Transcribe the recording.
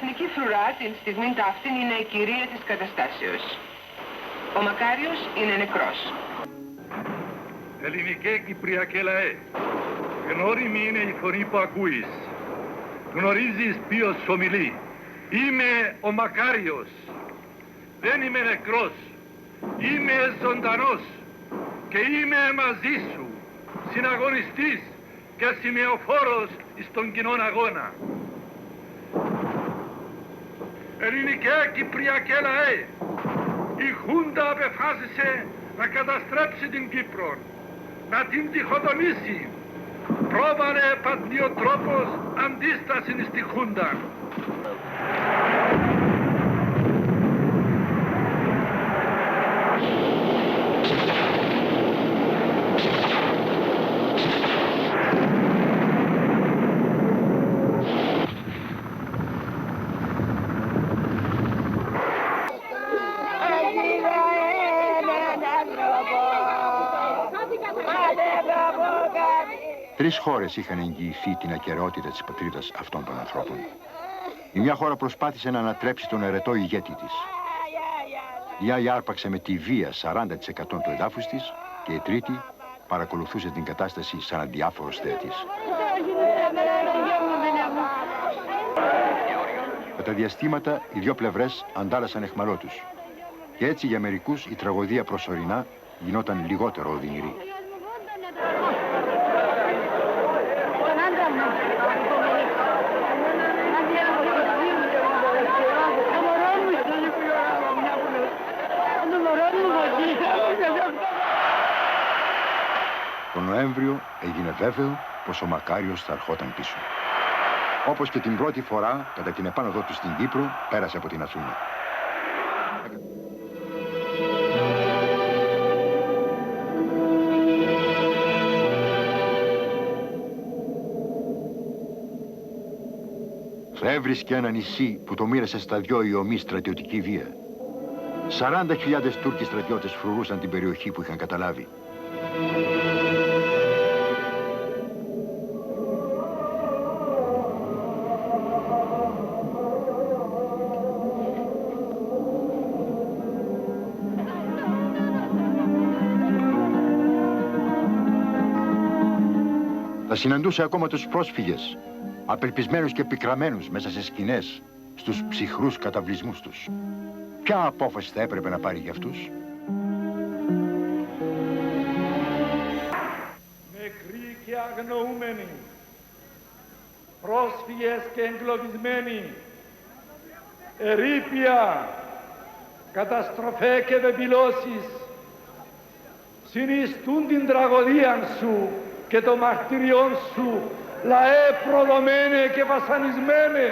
εθνική φρουρά την στιγμή ταύτην είναι η κυρία της καταστάσεως. Ο Μακάριος είναι νεκρός. Ελληνικέ Κυπριακέ λαέ, γνώριμη είναι η φωνή που ακούεις. Γνωρίζεις ποιος ομιλεί. Είμαι ο Μακάριος. Δεν είμαι νεκρός. Είμαι ζωντανός. Και είμαι μαζί σου, συναγωνιστής και σημεοφόρος στον κοινόν αγώνα. Ελληνικέ Κυπριακέ λαέ, η Χούντα απεφάσισε να καταστρέψει την Κύπρο, να την διχοτομήσει. Πρόβαλε πατριοτρόπος αντίσταση στη Χούντα. Τρεις χώρες είχαν εγγυηθεί την ακεραιότητα της πατρίδας αυτών των ανθρώπων. Η μια χώρα προσπάθησε να ανατρέψει τον αιρετό ηγέτη της. Η άλλη άρπαξε με τη βία 40% του εδάφους της και η τρίτη παρακολουθούσε την κατάσταση σαν αδιάφορος θεατής. Με τα διαστήματα οι δύο πλευρές αντάλλασαν αιχμαλώτους. Και έτσι για μερικούς η τραγωδία προσωρινά γινόταν λιγότερο οδυνηρή. Τον Νοέμβριο έγινε βέβαιο πως ο Μακάριος θα ερχόταν πίσω. Όπως και την πρώτη φορά, κατά την επάνωδό του στην Κύπρο, πέρασε από την Αθήνα. Θα έβρισκε ένα νησί που το μοίρασε στα δυο η ομή στρατιωτική βία. 40.000 Τούρκοι στρατιώτες φρουρούσαν την περιοχή που είχαν καταλάβει. Θα συναντούσε ακόμα τους πρόσφυγες, απελπισμένους και πικραμένους μέσα σε σκηνές, στους ψυχρούς καταβλισμούς τους. Ποια απόφαση θα έπρεπε να πάρει για αυτούς? Νεκροί και αγνοούμενοι, πρόσφυγες και εγκλωβισμένοι, ερείπια, καταστροφές και βεβηλώσεις, συνιστούν την τραγωδία σου και το μαρτυριόν σου, λαέ προδομένε και βασανισμένε.